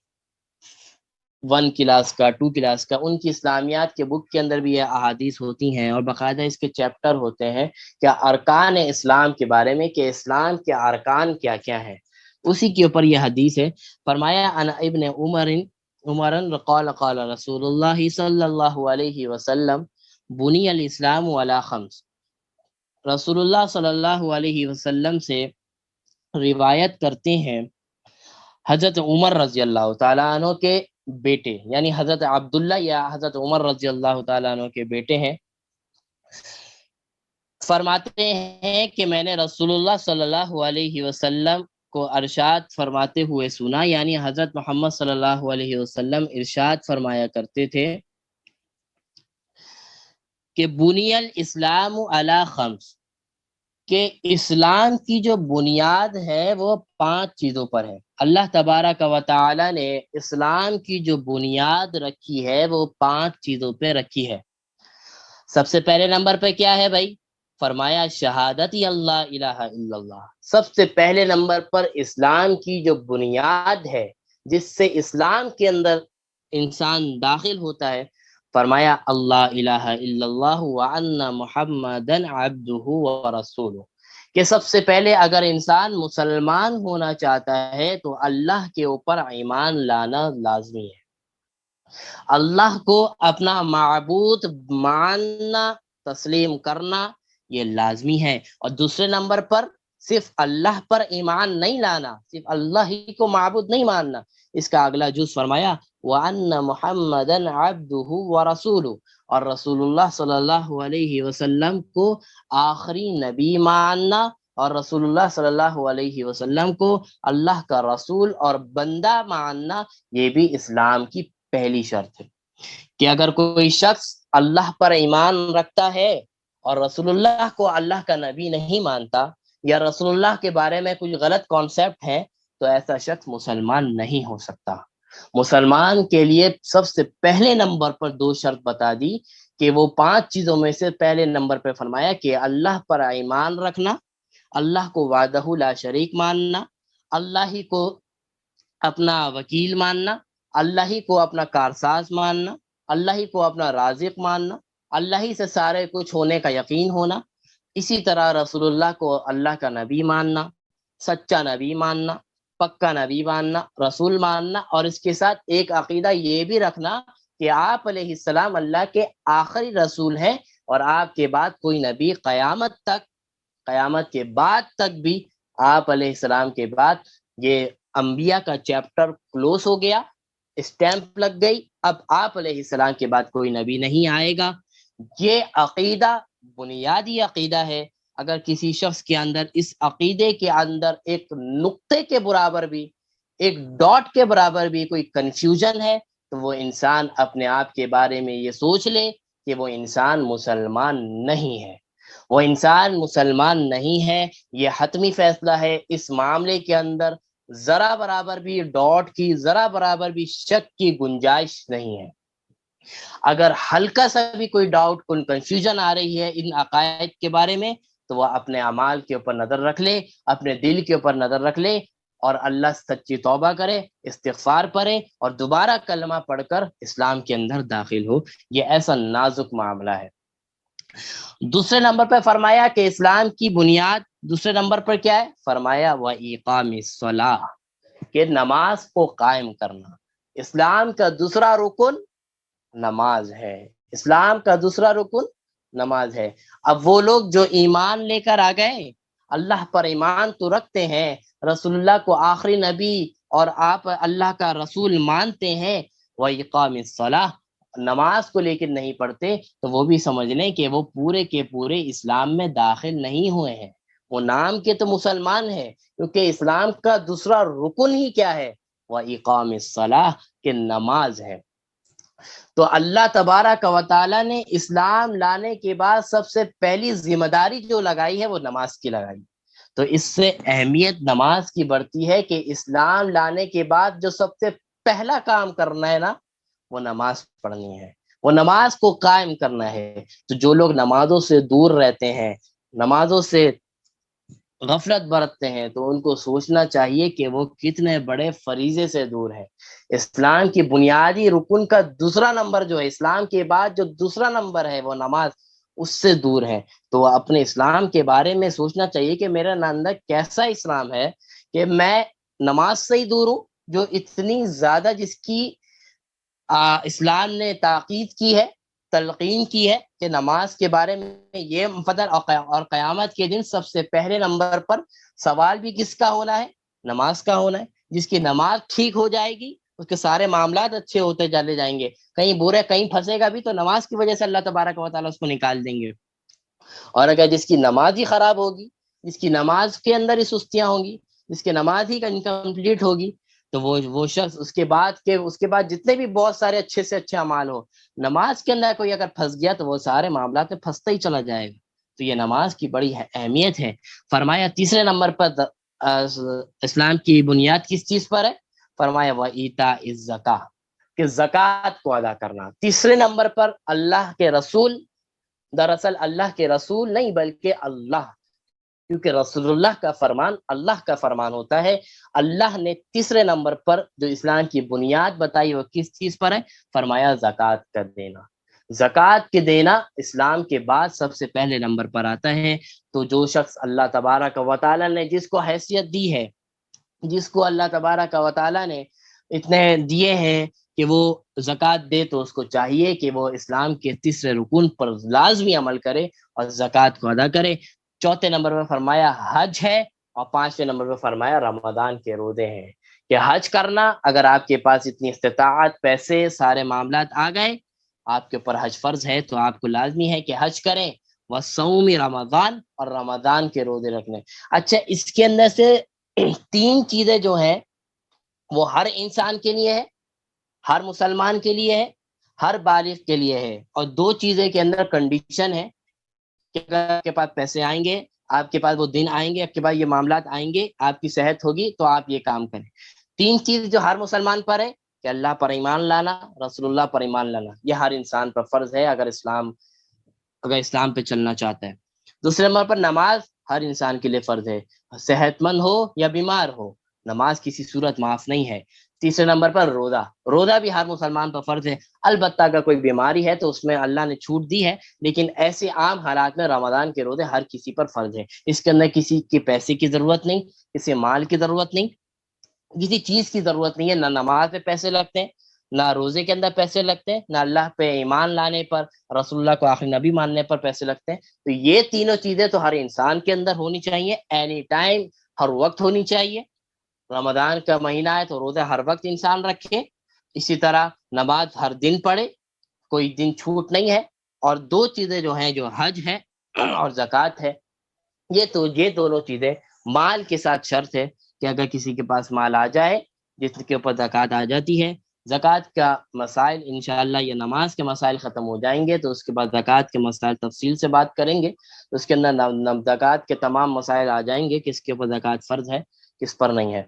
1 کلاس کا 2 کلاس کا، ان کی اسلامیات کے بک کے اندر بھی یہ احادیث ہوتی ہیں، اور باقاعدہ اس کے چیپٹر ہوتے ہیں کیا ارکان اسلام کے بارے میں، کہ اسلام کے ارکان کیا کیا ہیں، اسی کے اوپر یہ حدیث ہے۔ فرمایا ان ابن عمر قال قال رسول اللہ صلی اللہ علیہ وسلم بنی الاسلام علی خمس۔ رسول اللہ صلی اللہ علیہ وسلم سے روایت کرتے ہیں حضرت عمر رضی اللہ تعالیٰ عنہ کے بیٹے، یعنی حضرت عبداللہ یا حضرت عمر رضی اللہ تعالیٰ عنہ کے بیٹے ہیں، فرماتے ہیں کہ میں نے رسول اللہ صلی اللہ علیہ وسلم کو ارشاد فرماتے ہوئے سنا، یعنی حضرت محمد صلی اللہ علیہ وسلم ارشاد فرمایا کرتے تھے کہ بنی الاسلام علی خمس، کہ اسلام کی جو بنیاد ہے وہ 5 چیزوں پر ہے۔ اللہ تبارک و تعالی نے اسلام کی جو بنیاد رکھی ہے وہ 5 چیزوں پہ رکھی ہے۔ سب سے پہلے نمبر پہ کیا ہے بھائی؟ فرمایا شہادت اللہ الہ الا اللہ۔ سب سے پہلے نمبر پر اسلام کی جو بنیاد ہے، جس سے اسلام کے اندر انسان داخل ہوتا ہے، فرمایا اللہ الہ الا اللہ وان محمدا عبدہ ورسولہ، کہ سب سے پہلے اگر انسان مسلمان ہونا چاہتا ہے تو اللہ کے اوپر ایمان لانا لازمی ہے، اللہ کو اپنا معبود ماننا، تسلیم کرنا یہ لازمی ہے۔ اور دوسرے نمبر پر صرف اللہ پر ایمان نہیں لانا، صرف اللہ ہی کو معبود نہیں ماننا، اس کا اگلا جز فرمایا وَأَنَّ مُحَمَّدًا عَبْدُهُ وَرَسُولُهُ، اور رسول اللہ صلی اللہ علیہ وسلم کو آخری نبی ماننا، اور رسول اللہ صلی اللہ علیہ وسلم کو اللہ کا رسول اور بندہ ماننا، یہ بھی اسلام کی پہلی شرط ہے۔ کہ اگر کوئی شخص اللہ پر ایمان رکھتا ہے اور رسول اللہ کو اللہ کا نبی نہیں مانتا، یا رسول اللہ کے بارے میں کچھ غلط کانسیپٹ ہے، تو ایسا شخص مسلمان نہیں ہو سکتا۔ مسلمان کے لیے سب سے پہلے نمبر پر 2 شرط بتا دی، کہ وہ 5 چیزوں میں سے پہلے نمبر پہ فرمایا کہ اللہ پر ایمان رکھنا، اللہ کو وحدہ لا شریک ماننا، اللہ ہی کو اپنا وکیل ماننا، اللہ ہی کو اپنا کارساز ماننا، اللہ ہی کو اپنا رازق ماننا، اللہ ہی سے سارے کچھ ہونے کا یقین ہونا، اسی طرح رسول اللہ کو اللہ کا نبی ماننا، سچا نبی ماننا، پکا نبی ماننا، رسول ماننا، اور اس کے ساتھ ایک عقیدہ یہ بھی رکھنا کہ آپ علیہ السلام اللہ کے آخری رسول ہیں، اور آپ کے بعد کوئی نبی قیامت کے بعد تک بھی، آپ علیہ السلام کے بعد یہ انبیاء کا چیپٹر کلوز ہو گیا، اسٹیمپ لگ گئی، اب آپ علیہ السلام کے بعد کوئی نبی نہیں آئے گا۔ یہ عقیدہ بنیادی عقیدہ ہے۔ اگر کسی شخص کے اندر اس عقیدے کے اندر ایک نقطے کے برابر بھی، ایک ڈاٹ کے برابر بھی کوئی کنفیوژن ہے، تو وہ انسان اپنے آپ کے بارے میں یہ سوچ لے کہ وہ انسان مسلمان نہیں ہے، وہ انسان مسلمان نہیں ہے، یہ حتمی فیصلہ ہے۔ اس معاملے کے اندر ذرا برابر بھی ڈاٹ کی، ذرا برابر بھی شک کی گنجائش نہیں ہے۔ اگر ہلکا سا بھی کوئی ڈاؤٹ، کوئی کنفیوژن آ رہی ہے ان عقائد کے بارے میں، تو وہ اپنے اعمال کے اوپر نظر رکھ لے، اپنے دل کے اوپر نظر رکھ لے، اور اللہ سے سچی توبہ کرے، استغفار پڑھے، اور دوبارہ کلمہ پڑھ کر اسلام کے اندر داخل ہو۔ یہ ایسا نازک معاملہ ہے۔ دوسرے نمبر پہ فرمایا کہ اسلام کی بنیاد دوسرے نمبر پر کیا ہے؟ فرمایا وَإِقَامِ الصَّلَاةِ، کہ نماز کو قائم کرنا۔ اسلام کا دوسرا رکن نماز ہے، اسلام کا دوسرا رکن نماز ہے۔ اب وہ لوگ جو ایمان لے کر آ گئے، اللہ پر ایمان تو رکھتے ہیں، رسول اللہ کو آخری نبی اور آپ اللہ کا رسول مانتے ہیں، وَإِقَامِ الصَّلَاةِ، نماز کو لیکن نہیں پڑھتے، تو وہ بھی سمجھ لیں کہ وہ پورے کے پورے اسلام میں داخل نہیں ہوئے ہیں۔ وہ نام کے تو مسلمان ہیں، کیونکہ اسلام کا دوسرا رکن ہی کیا ہے؟ وَإِقَامِ الصَّلَاةِ، کہ نماز ہے۔ تو اللہ تبارک و تعالیٰ نے اسلام لانے کے بعد سب سے پہلی ذمہ داری جو لگائی ہے وہ نماز کی لگائی۔ تو اس سے اہمیت نماز کی بڑھتی ہے کہ اسلام لانے کے بعد جو سب سے پہلا کام کرنا ہے نا، وہ نماز پڑھنی ہے۔ وہ نماز کو قائم کرنا ہے۔ تو جو لوگ نمازوں سے دور رہتے ہیں، نمازوں سے غفلت برتتے ہیں، تو ان کو سوچنا چاہیے کہ وہ کتنے بڑے فریضے سے دور ہے۔ اسلام کی بنیادی رکن کا دوسرا نمبر جو ہے، اسلام کے بعد جو دوسرا نمبر ہے وہ نماز، اس سے دور ہے۔ تو اپنے اسلام کے بارے میں سوچنا چاہیے کہ میرا اندر کیسا اسلام ہے کہ میں نماز سے ہی دور ہوں، جو اتنی زیادہ جس کی اسلام نے تاکید کی ہے، تلقین کی ہے کہ نماز کے بارے میں یہ فضل، اور قیامت کے دن سب سے پہلے نمبر پر سوال بھی کس کا ہونا ہے؟ نماز کا ہونا ہے۔ جس کی نماز ٹھیک ہو جائے گی اس کے سارے معاملات اچھے ہوتے چلے جائیں گے، کہیں برے کہیں پھنسے گا بھی تو نماز کی وجہ سے اللہ تبارک و تعالیٰ اس کو نکال دیں گے۔ اور اگر جس کی نماز ہی خراب ہوگی، جس کی نماز کے اندر ہی سستیاں ہوں گی، جس کی نماز ہی انکمپلیٹ ہوگی، تو وہ شخص اس کے بعد جتنے بھی بہت سارے اچھے سے اچھے اعمال ہو، نماز کے اندر کوئی اگر پھنس گیا تو وہ سارے معاملات میں پھنستا ہی چلا جائے گا۔ تو یہ نماز کی بڑی اہمیت ہے۔ فرمایا تیسرے نمبر پر اسلام کی بنیاد کس چیز پر ہے؟ فرمایا وَإِيتَاءِ الزَّكَاةِ، کہ زکوٰۃ کو ادا کرنا۔ تیسرے نمبر پر اللہ کے رسول، دراصل اللہ کے رسول نہیں بلکہ اللہ، کیونکہ رسول اللہ کا فرمان اللہ کا فرمان ہوتا ہے۔ اللہ نے تیسرے نمبر پر جو اسلام کی بنیاد بتائی وہ کس چیز پر ہے؟ فرمایا زکوٰۃ کا دینا۔ زکوٰۃ کے دینا اسلام کے بعد سب سے پہلے نمبر پر آتا ہے۔ تو جو شخص اللہ تبارک و تعالیٰ نے جس کو حیثیت دی ہے، جس کو اللہ تبارک و تعالیٰ نے اتنے دیے ہیں کہ وہ زکوٰۃ دے، تو اس کو چاہیے کہ وہ اسلام کے تیسرے رکن پر لازمی عمل کرے اور زکوٰۃ کو ادا کرے۔ چوتھے نمبر پہ فرمایا حج ہے، اور پانچویں نمبر پہ فرمایا رمضان کے روزے ہیں۔ کہ حج کرنا، اگر آپ کے پاس اتنی استطاعت، پیسے، سارے معاملات آ گئے، آپ کے اوپر حج فرض ہے، تو آپ کو لازمی ہے کہ حج کریں، وصوم رمضان، اور رمضان کے روزے رکھنے۔ اچھا، اس کے اندر سے تین چیزیں جو ہیں وہ ہر انسان کے لیے ہے، ہر مسلمان کے لیے ہے، ہر بالغ کے لیے ہے، اور دو چیزیں کے اندر کنڈیشن ہے کہ اگر آپ کے پاس پیسے آئیں گے، آپ کے پاس وہ دن آئیں گے، آپ کے پاس یہ معاملات آئیں گے، آپ کی صحت ہوگی، تو آپ یہ کام کریں۔ تین چیز جو ہر مسلمان پر ہے کہ اللہ پر ایمان لانا، رسول اللہ پر ایمان لانا، یہ ہر انسان پر فرض ہے اگر اسلام پہ چلنا چاہتا ہے۔ دوسرے نمبر پر نماز ہر انسان کے لیے فرض ہے، صحت مند ہو یا بیمار ہو، نماز کسی صورت معاف نہیں ہے۔ تیسرے نمبر پر روزہ، روزہ بھی ہر مسلمان پر فرض ہے، البتہ اگر کوئی بیماری ہے تو اس میں اللہ نے چھوٹ دی ہے، لیکن ایسے عام حالات میں رمضان کے روزے ہر کسی پر فرض ہے۔ اس کے اندر کسی کے پیسے کی ضرورت نہیں، کسی مال کی ضرورت نہیں، کسی چیز کی ضرورت نہیں ہے۔ نہ نماز میں پیسے لگتے ہیں، نہ روزے کے اندر پیسے لگتے ہیں، نہ اللہ پہ ایمان لانے پر، رسول اللہ کو آخری نبی ماننے پر پیسے لگتے ہیں۔ تو یہ تینوں چیزیں تو ہر انسان کے اندر ہونی چاہیے، اینی ٹائم، ہر وقت ہونی چاہیے۔ رمضان کا مہینہ ہے تو روزہ ہر وقت انسان رکھے، اسی طرح نماز ہر دن پڑھے، کوئی دن چھوٹ نہیں ہے۔ اور دو چیزیں جو ہیں، جو حج ہے اور زکوٰۃ ہے، یہ دونوں چیزیں مال کے ساتھ شرط ہے کہ اگر کسی کے پاس مال آ جائے جس کے اوپر زکوٰۃ آ جاتی ہے، زکوٰۃ کا مسائل انشاءاللہ یہ نماز کے مسائل ختم ہو جائیں گے تو اس کے بعد زکوٰۃ کے مسائل تفصیل سے بات کریں گے، تو اس کے اندر زکوٰۃ کے تمام مسائل آ جائیں گے، کس کے اوپر زکوٰۃ فرض ہے، کس پر نہیں ہے۔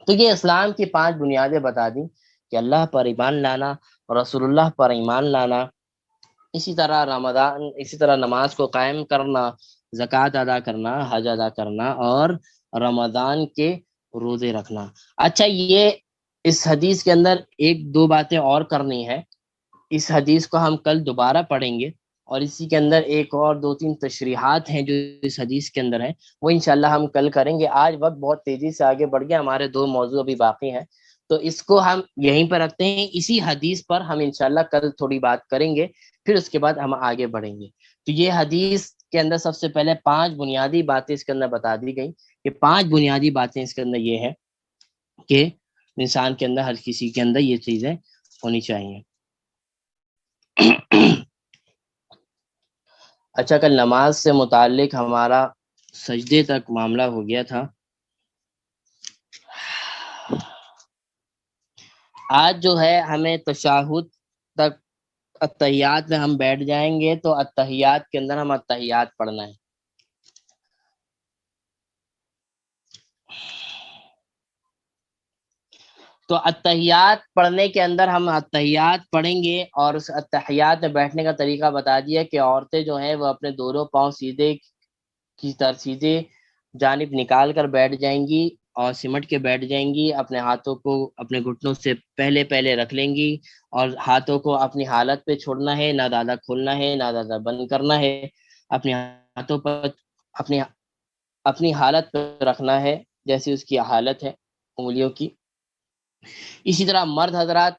تو یہ اسلام کی 5 بنیادیں بتا دیں کہ اللہ پر ایمان لانا، رسول اللہ پر ایمان لانا، اسی طرح نماز کو قائم کرنا، زکوٰۃ ادا کرنا، حج ادا کرنا، اور رمضان کے روزے رکھنا۔ اچھا، یہ اس حدیث کے اندر ایک دو باتیں اور کرنی ہے۔ اس حدیث کو ہم کل دوبارہ پڑھیں گے، اور اسی کے اندر ایک اور دو تین تشریحات ہیں جو اس حدیث کے اندر ہیں، وہ انشاءاللہ ہم کل کریں گے۔ آج وقت بہت تیزی سے آگے بڑھ گیا، ہمارے 2 موضوع ابھی باقی ہیں، تو اس کو ہم یہیں پر رکھتے ہیں۔ اسی حدیث پر ہم انشاءاللہ کل تھوڑی بات کریں گے، پھر اس کے بعد ہم آگے بڑھیں گے۔ تو یہ حدیث کے اندر سب سے پہلے 5 بنیادی باتیں اس کے اندر بتا دی گئی، کہ 5 بنیادی باتیں اس کے اندر یہ ہے کہ انسان کے اندر، ہر کسی کے اندر یہ چیزیں ہونی چاہیے۔ اچھا، کل نماز سے متعلق ہمارا سجدے تک معاملہ ہو گیا تھا۔ آج جو ہے ہمیں تشہد تک، اتحیات میں ہم بیٹھ جائیں گے تو اتحیات کے اندر ہم اتحیات پڑھنا ہے۔ تو التحیات پڑھنے کے اندر ہم التحیات پڑھیں گے، اور اس التحیات میں بیٹھنے کا طریقہ بتا دیا کہ عورتیں جو ہیں وہ اپنے دونوں پاؤں سیدھے کی طرف سیدھے جانب نکال کر بیٹھ جائیں گی اور سمٹ کے بیٹھ جائیں گی، اپنے ہاتھوں کو اپنے گھٹنوں سے پہلے پہلے رکھ لیں گی، اور ہاتھوں کو اپنی حالت پہ چھوڑنا ہے، نہ زیادہ کھولنا ہے نہ زیادہ بند کرنا ہے، اپنے ہاتھوں پر اپنی حالت پہ رکھنا ہے جیسی اس کی حالت ہے انگلیوں کی۔ اسی طرح مرد حضرات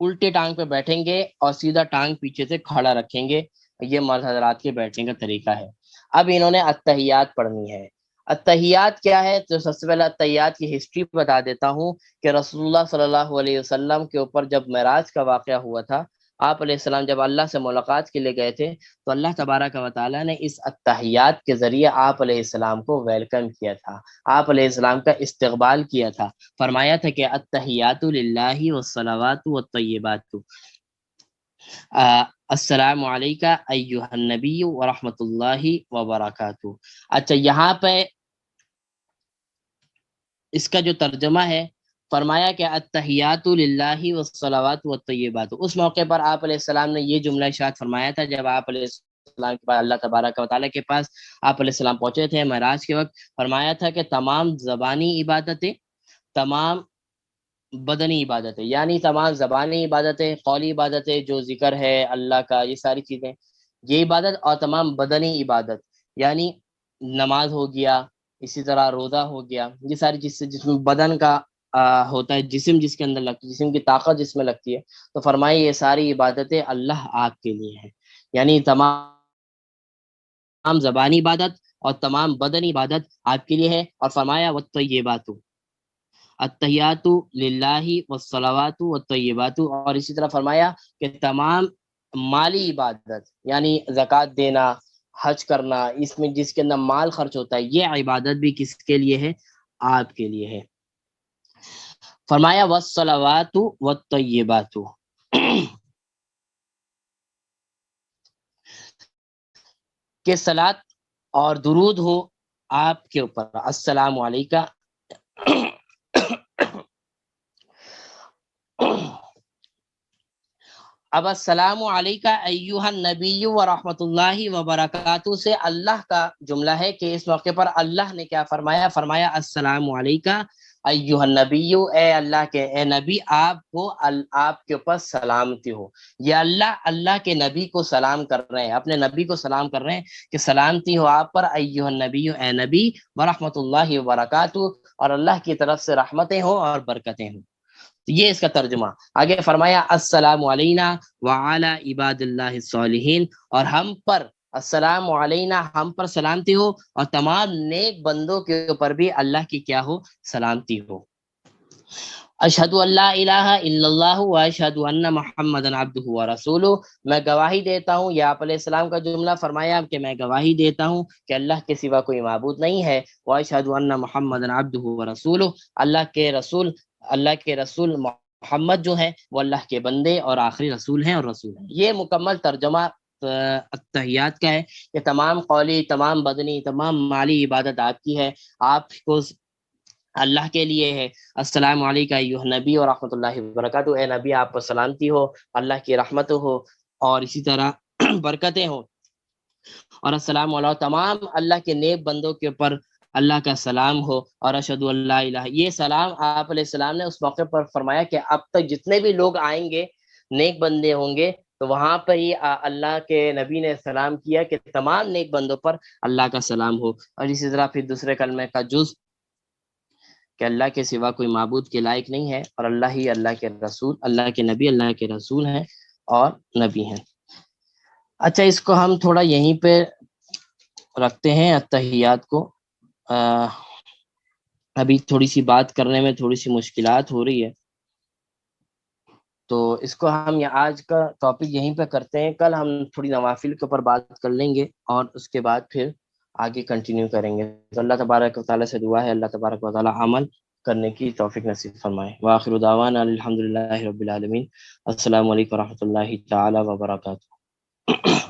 الٹے ٹانگ پہ بیٹھیں گے اور سیدھا ٹانگ پیچھے سے کھڑا رکھیں گے، یہ مرد حضرات کے بیٹھنے کا طریقہ ہے۔ اب انہوں نے التحیات پڑھنی ہے۔ التحیات کیا ہے؟ تو سب سے پہلے التحیات کی ہسٹری بتا دیتا ہوں کہ رسول اللہ صلی اللہ علیہ وسلم کے اوپر جب معراج کا واقعہ ہوا تھا، آپ علیہ السلام جب اللہ سے ملاقات کے لیے گئے تھے تو اللہ تبارک و تعالیٰ نے اس التحیات کے ذریعے آپ علیہ السلام کو ویلکم کیا تھا، آپ علیہ السلام کا استقبال کیا تھا، فرمایا تھا کہ التحیات للہ والصلوات والطیبات، السلام علیکہ ایہا النبی ورحمۃ اللہ وبرکاتہ۔ اچھا، یہاں پہ اس کا جو ترجمہ ہے، فرمایا کہ التحیات للہ والصلوات والطیبات، اس موقع پر آپ علیہ السلام نے یہ جملہ ارشاد فرمایا تھا جب آپ علیہ السلام کے پاس اللہ تبارک و تعالیٰ کے پاس آپ علیہ السلام پہنچے تھے معراج کے وقت، فرمایا تھا کہ تمام زبانی عبادتیں، تمام بدنی عبادتیں، یعنی تمام زبانی عبادتیں، قولی عبادتیں جو ذکر ہے اللہ کا، یہ ساری چیزیں، یہ عبادت، اور تمام بدنی عبادت یعنی نماز ہو گیا، اسی طرح روزہ ہو گیا، یہ ساری چیز جس میں بدن کا ہوتا ہے، جسم جس کے اندر لگتی ہے، جسم کی طاقت جس میں لگتی ہے، تو فرمائے یہ ساری عبادتیں اللہ آپ کے لیے ہیں، یعنی تمام زبانی عبادت اور تمام بدنی عبادت آپ کے لیے ہے۔ اور فرمایا والطیبات، التحیات للہ والصلوات والطیبات، اور اسی طرح فرمایا کہ تمام مالی عبادت یعنی زکوٰۃ دینا، حج کرنا، اس میں جس کے اندر مال خرچ ہوتا ہے، یہ عبادت بھی کس کے لیے ہے؟ آپ کے لیے ہے۔ فرمایا والصلوات والطیبات، کہ صلاۃ اور درود ہو آپ کے اوپر، السلام علیکہ اب السلام علیکہ ایہا النبی ورحمۃ اللہ وبرکاتہ سے اللہ کا جملہ ہے کہ اس موقع پر اللہ نے کیا فرمایا؟ فرمایا السلام علیکہ ایہا النبی، اے اللہ کے اے نبی، آپ کے اوپر سلامتی ہو۔ یہ اللہ کے نبی کو سلام کر رہے ہیں، اپنے نبی کو سلام کر رہے ہیں کہ سلامتی ہو آپ پر، ایہا النبی، اے نبی، ورحمۃ اللہ وبرکاتہ، اور اللہ کی طرف سے رحمتیں ہوں اور برکتیں ہوں۔ یہ اس کا ترجمہ۔ آگے فرمایا السلام علینا وعلی عباد اللہ الصالحین، اور ہم پر السلام علینا، ہم پر سلامتی ہو، اور تمام نیک بندوں کے اوپر بھی اللہ کی کیا ہو؟ سلامتی ہو۔ اشہد ان لا الہ الا اللہ واشہد ان محمدا عبدہ ورسولہ، میں گواہی دیتا ہوں، یہ آپ علیہ السلام کا جملہ، فرمایا کہ میں گواہی دیتا ہوں کہ اللہ کے سوا کوئی معبود نہیں ہے، واشہد ان محمدا عبدہ ورسولہ، اللہ کے رسول محمد جو ہے وہ اللہ کے بندے اور آخری رسول ہیں اور رسول ہیں۔ یہ مکمل ترجمہ التحیات کا ہے کہ تمام قولی، تمام بدنی، تمام مالی عبادت آپ کی ہے، آپ کو اللہ کے لیے ہے۔ السلام علیکہ ایہا نبی ورحمۃ اللہ وبرکاتہ، اے نبی آپ پر سلامتی ہو، اللہ کی رحمت ہو اور اسی طرح برکتیں ہوں، اور السلام علیہ، تمام اللہ کے نیک بندوں کے اوپر اللہ کا سلام ہو، اور اشہد ان لا الہ، یہ سلام آپ علیہ السلام نے اس موقع پر فرمایا کہ اب تک جتنے بھی لوگ آئیں گے نیک بندے ہوں گے، تو وہاں پر ہی اللہ کے نبی نے سلام کیا کہ تمام نیک بندوں پر اللہ کا سلام ہو۔ اور اسی طرح پھر دوسرے کلمے کا جز کہ اللہ کے سوا کوئی معبود کے لائق نہیں ہے، اور اللہ ہی اللہ کے رسول، اللہ کے نبی اللہ کے رسول ہیں اور نبی ہیں۔ اچھا، اس کو ہم تھوڑا یہیں پہ رکھتے ہیں التحیات کو، ابھی تھوڑی سی بات کرنے میں تھوڑی سی مشکلات ہو رہی ہے، تو اس کو ہم آج کا ٹاپک یہیں پہ کرتے ہیں، کل ہم تھوڑی نوافل کے اوپر بات کر لیں گے اور اس کے بعد پھر آگے کنٹینیو کریں گے۔ تو اللہ تبارک و تعالیٰ سے دعا ہے اللہ تبارک و تعالیٰ عمل کرنے کی توفیق نصیب فرمائے۔ وآخر دعوانا الحمدللہ رب العالمین۔ السلام علیکم ورحمۃ اللہ تعالیٰ وبرکاتہ۔